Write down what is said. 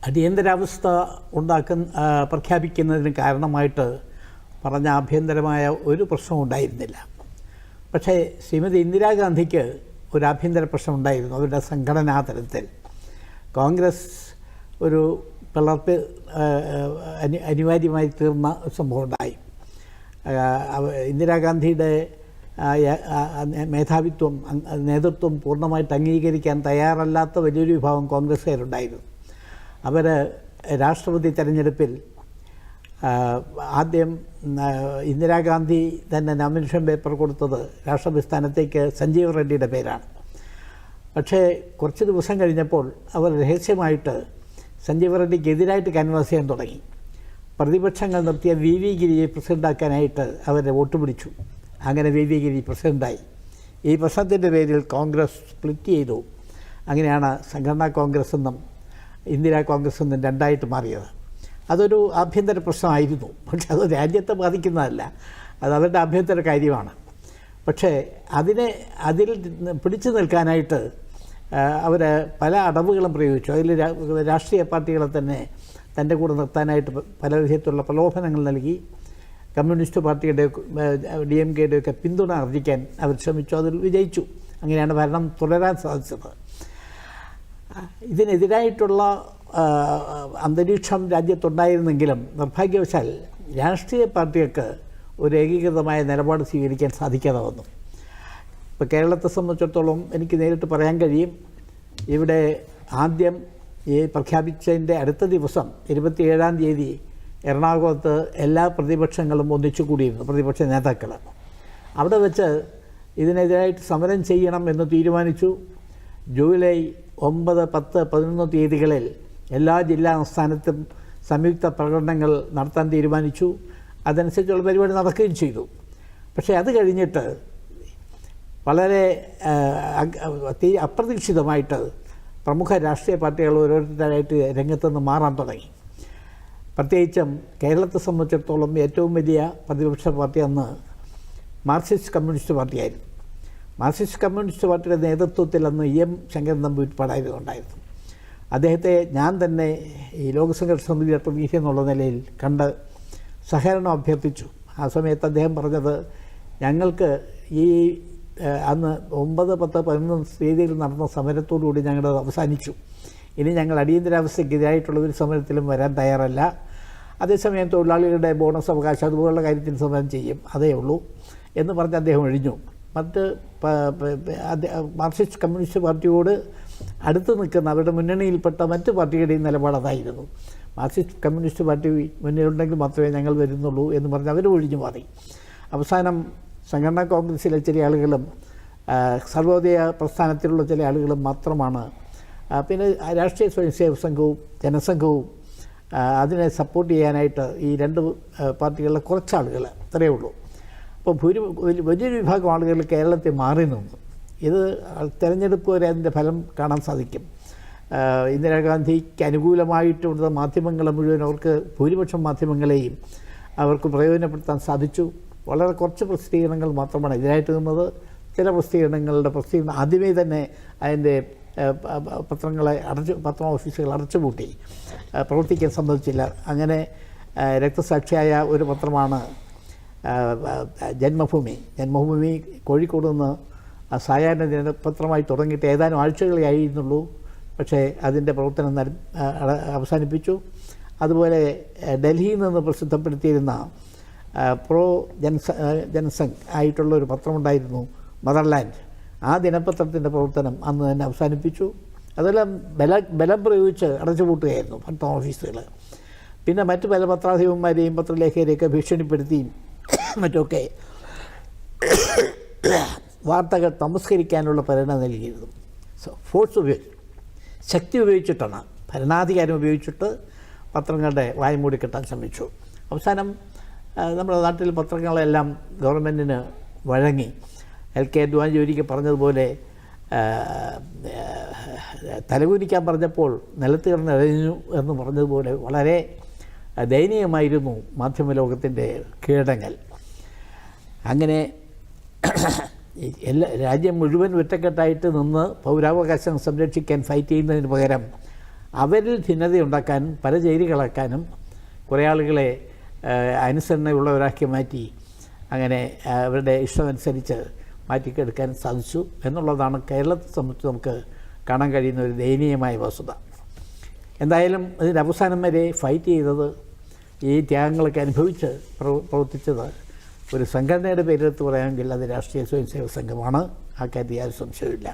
അടിയന്തരാവസ്ഥ പ്രഖ്യാപിക്കുന്നതിന് കാരണമായിട്ട് പറഞ്ഞ ആഭ്യന്തരമായ ഒരു പ്രശ്നവും ഉണ്ടായിരുന്നില്ല. പക്ഷേ ശ്രീമതി ഇന്ദിരാഗാന്ധിക്ക് ഒരു ആഭ്യന്തര പ്രശ്നം ഉണ്ടായിരുന്നു. അവരുടെ സംഘടനാ തലത്തിൽ കോൺഗ്രസ് ഒരു പിളർപ്പ് അനിവാര്യമായി തീർന്ന സംഭവം ഉണ്ടായി. ഇന്ദിരാഗാന്ധിയുടെ നേതൃത്വം പൂർണ്ണമായിട്ട് അംഗീകരിക്കാൻ തയ്യാറല്ലാത്ത വലിയൊരു വിഭാഗം കോൺഗ്രസ്സുകാരുണ്ടായിരുന്നു. അവർ രാഷ്ട്രപതി തെരഞ്ഞെടുപ്പിൽ ആദ്യം ഇന്ദിരാഗാന്ധി തന്നെ നോമിനേഷൻ പേപ്പർ കൊടുത്തത് രാഷ്ട്രപതി സ്ഥാനത്തേക്ക് സഞ്ജീവ് റെഡ്ഡിയുടെ പേരാണ്. പക്ഷേ കുറച്ച് ദിവസം കഴിഞ്ഞപ്പോൾ അവർ രഹസ്യമായിട്ട് സഞ്ജീവ് റെഡ്ഡിക്ക് എതിരായിട്ട് കാൻവാസ് ചെയ്യാൻ തുടങ്ങി. പ്രതിപക്ഷങ്ങൾ നിർത്തിയ വി വി ഗിരിയെ പ്രസിഡൻ്റാക്കാനായിട്ട് അവരെ വോട്ട് പിടിച്ചു. അങ്ങനെ വി വി ഗിരി പ്രസിഡൻ്റായി. ഈ പ്രശ്നത്തിൻ്റെ പേരിൽ കോൺഗ്രസ് സ്പ്ലിറ്റ് ചെയ്തു. അങ്ങനെയാണ് സംഘടനാ കോൺഗ്രസ് എന്നും ഇന്ദിരാ കോൺഗ്രസ് എന്നും രണ്ടായിട്ട് മാറിയത്. അതൊരു ആഭ്യന്തര പ്രശ്നമായിരുന്നു. പക്ഷെ അത് രാജ്യത്തെ ബാധിക്കുന്നതല്ല, അത് അവരുടെ ആഭ്യന്തര കാര്യമാണ്. പക്ഷേ അതിൽ പിടിച്ചു നിൽക്കാനായിട്ട് അവർ പല അടവുകളും പ്രയോഗിച്ചു. അതിൽ രാഷ്ട്രീയ പാർട്ടികളെ തന്നെ തൻ്റെ കൂടെ നിർത്താനായിട്ട് പല വിധത്തിലുള്ള പ്രലോഭനങ്ങൾ നൽകി. കമ്മ്യൂണിസ്റ്റ് പാർട്ടിയുടെ DMK-യുടെയൊക്കെ പിന്തുണ ആർജിക്കാൻ അവർ ശ്രമിച്ചു. അതിൽ വിജയിച്ചു. അങ്ങനെയാണ് ഭരണം തുടരാൻ സാധിച്ചത്. ഇതിനെതിരായിട്ടുള്ള അന്തരീക്ഷം രാജ്യത്തുണ്ടായിരുന്നെങ്കിലും നിർഭാഗ്യവശാൽ രാഷ്ട്രീയ പാർട്ടികൾക്ക് ഒരു ഏകീകൃതമായ നിലപാട് സ്വീകരിക്കാൻ സാധിക്കാതെ വന്നു. ഇപ്പോൾ കേരളത്തെ സംബന്ധിച്ചിടത്തോളം എനിക്ക് നേരിട്ട് പറയാൻ കഴിയും, ഇവിടെ ആദ്യം ഈ പ്രഖ്യാപിച്ചതിൻ്റെ അടുത്ത ദിവസം 27-ാം തീയതി എറണാകുളത്ത് എല്ലാ പ്രതിപക്ഷങ്ങളും ഒന്നിച്ചു കൂടിയിരുന്നു, പ്രതിപക്ഷ നേതാക്കൾ. അവിടെ വെച്ച് ഇതിനെതിരായിട്ട് സമരം ചെയ്യണം എന്ന് തീരുമാനിച്ചു. ജൂലൈ 9, 10, 11 തീയതികളിൽ എല്ലാ ജില്ലാ ആസ്ഥാനത്തും സംയുക്ത പ്രകടനങ്ങൾ നടത്താൻ തീരുമാനിച്ചു. അതനുസരിച്ചുള്ള പരിപാടി നടക്കുകയും ചെയ്തു. പക്ഷേ അത് കഴിഞ്ഞിട്ട് വളരെ അപ്രതീക്ഷിതമായിട്ട് പ്രമുഖ രാഷ്ട്രീയ പാർട്ടികൾ ഓരോരുത്തരായിട്ട് രംഗത്തുനിന്ന് മാറാൻ തുടങ്ങി. പ്രത്യേകിച്ചും കേരളത്തെ സംബന്ധിച്ചിടത്തോളം ഏറ്റവും വലിയ പ്രതിപക്ഷ പാർട്ടി അന്ന് മാർക്സിസ്റ്റ് കമ്മ്യൂണിസ്റ്റ് പാർട്ടിയായിരുന്നു. മാർക്സിസ്റ്റ് കമ്മ്യൂണിസ്റ്റ് പാർട്ടിയുടെ നേതൃത്വത്തിൽ അന്ന് EM ശങ്കരൻ നമ്പൂതിരിപ്പാടായിരുന്നു ഉണ്ടായിരുന്നു. അദ്ദേഹത്തെ ഞാൻ തന്നെ ഈ ലോകസംഘർഷ സമിതിയുടെ പ്രതിനിധി എന്നുള്ള നിലയിൽ കണ്ട് സഹകരണം അഭ്യർത്ഥിച്ചു. ആ സമയത്ത് അദ്ദേഹം പറഞ്ഞത്, ഞങ്ങൾക്ക് ഈ അന്ന് 9, 10, 11 തീയതിയിൽ നടന്ന സമരത്തോടുകൂടി ഞങ്ങളത് അവസാനിച്ചു. ഇനി ഞങ്ങൾ അടിയന്തരാവസ്ഥയ്ക്കെതിരായിട്ടുള്ള ഒരു സമരത്തിലും വരാൻ തയ്യാറല്ല. അതേസമയം തൊഴിലാളികളുടെ ബോണസ് അവകാശം അതുപോലുള്ള കാര്യത്തിൽ സമരം ചെയ്യും, അതേ ഉള്ളൂ എന്ന് പറഞ്ഞ് അദ്ദേഹം ഒഴിഞ്ഞു. മറ്റ് മാർക്സിസ്റ്റ് കമ്മ്യൂണിസ്റ്റ് പാർട്ടിയോട് അടുത്ത് നിൽക്കുന്ന അവരുടെ മുന്നണിയിൽപ്പെട്ട മറ്റ് പാർട്ടികളുടെയും നിലപാട് അതായിരുന്നു. മാർക്സിസ്റ്റ് കമ്മ്യൂണിസ്റ്റ് പാർട്ടി മുന്നിലുണ്ടെങ്കിൽ മാത്രമേ ഞങ്ങൾ വരുന്നുള്ളൂ എന്ന് പറഞ്ഞ് അവർ ഒഴിഞ്ഞു മാറി. അവസാനം സംഘടനാ കോൺഗ്രസ്സിലെ ചില ആളുകളും സർവോദയ പ്രസ്ഥാനത്തിലുള്ള ചില ആളുകളും മാത്രമാണ്, പിന്നെ രാഷ്ട്രീയ സ്വയംസേവക സംഘവും ജനസംഘവും അതിനെ സപ്പോർട്ട് ചെയ്യാനായിട്ട് ഈ രണ്ട് പാർട്ടികളിലെ കുറച്ചാളുകൾ അത്രയേ ഉള്ളൂ. അപ്പോൾ വലിയൊരു വിഭാഗം ആളുകൾ കേരളത്തിൽ മാറി നിന്നു. ഇത് തെരഞ്ഞെടുപ്പ് വരെ അതിൻ്റെ ഫലം കാണാൻ സാധിക്കും. ഇന്ദിരാഗാന്ധിക്ക് അനുകൂലമായിട്ടുള്ള മാധ്യമങ്ങളെ മുഴുവൻ അവർക്ക് ഭൂരിപക്ഷം മാധ്യമങ്ങളെയും അവർക്ക് പ്രയോജനപ്പെടുത്താൻ സാധിച്ചു. വളരെ കുറച്ച് പ്രസിദ്ധീകരണങ്ങൾ മാത്രമാണ് ഇതിനായിട്ട് നിന്നത്. ചില പ്രസിദ്ധീകരണം ആദ്യമേ തന്നെ അതിൻ്റെ പത്ര ഓഫീസുകൾ അടച്ചുപൂട്ടി, പ്രവർത്തിക്കാൻ സമ്മതിച്ചില്ല. അങ്ങനെ രക്തസാക്ഷിയായ ഒരു പത്രമാണ് ജന്മഭൂമി കോഴിക്കോട് നിന്ന് സായാഹ്ന ദിനപത്രമായി തുടങ്ങിയിട്ട് ഏതാനും ആഴ്ചകളേ ആയിരുന്നുള്ളൂ. പക്ഷേ അതിൻ്റെ പ്രവർത്തനം അവസാനിപ്പിച്ചു. അതുപോലെ ഡൽഹിയിൽ നിന്ന് പ്രസിദ്ധപ്പെടുത്തിയിരുന്ന പ്രോ ജനസംഘ് ആയിട്ടുള്ളൊരു പത്രമുണ്ടായിരുന്നു, മദർലാൻഡ്. ആ ദിനപത്രത്തിൻ്റെ പ്രവർത്തനം അന്ന് തന്നെ അവസാനിപ്പിച്ചു. അതെല്ലാം ബലം പ്രയോഗിച്ച് അടച്ചുപൂട്ടുകയായിരുന്നു പത്ര ഓഫീസുകൾ. പിന്നെ മറ്റ് പല പത്രാധിപന്മാരെയും പത്രലേഖകരെയൊക്കെ ഭീഷണിപ്പെടുത്തിയും മറ്റൊക്കെ വാർത്തകൾ തമസ്കരിക്കാനുള്ള പരിണാമം നൽകിയിരുന്നു. ശക്തി ഉപയോഗിച്ചിട്ടാണ്, ഭരണാധികാരം ഉപയോഗിച്ചിട്ട് പത്രങ്ങളുടെ വായ മൂടിക്കെട്ടാൻ ശ്രമിച്ചു. അവസാനം നമ്മുടെ നാട്ടിൽ പത്രങ്ങളെല്ലാം ഗവൺമെൻറ്റിന് വഴങ്ങി. LK അദ്വാനി ഒരിക്കൽ പറഞ്ഞതുപോലെ, തലകുനിക്കാൻ പറഞ്ഞപ്പോൾ നിലത്ത് കിടന്നഴിഞ്ഞു എന്ന് പറഞ്ഞതുപോലെ വളരെ ദയനീയമായിരുന്നു മാധ്യമലോകത്തിൻ്റെ കീഴടങ്ങൽ. അങ്ങനെ രാജ്യം മുഴുവൻ ഒറ്റക്കെട്ടായിട്ട് നിന്ന് പൗരാവകാശം സംരക്ഷിക്കാൻ ഫൈറ്റ് ചെയ്യുന്നതിന് പകരം അവരിൽ ഭിന്നതയുണ്ടാക്കാനും പല ചേരികളാക്കാനും കുറേ ആളുകളെ അനുസരണയുള്ളവരാക്കി മാറ്റി അങ്ങനെ അവരുടെ ഇഷ്ടമനുസരിച്ച് മാറ്റിക്കെടുക്കാൻ സാധിച്ചു എന്നുള്ളതാണ് കേരളത്തെ സംബന്ധിച്ച് നമുക്ക് കാണാൻ കഴിയുന്ന ഒരു ദയനീയമായ വസ്തുത. എന്തായാലും ഇതിൻ്റെ അവസാനം വരെ ഫൈറ്റ് ചെയ്തത്, ഈ ത്യാഗങ്ങളൊക്കെ അനുഭവിച്ച് പ്രവർത്തിച്ചത് ഒരു സംഘടനയുടെ പേരെടുത്ത് പറയാമെങ്കിൽ അത് രാഷ്ട്രീയ സ്വയംസേവക സംഘമാണ്. ആ കാര്യത്തിൽ യാതൊരു സംശയവുമില്ല.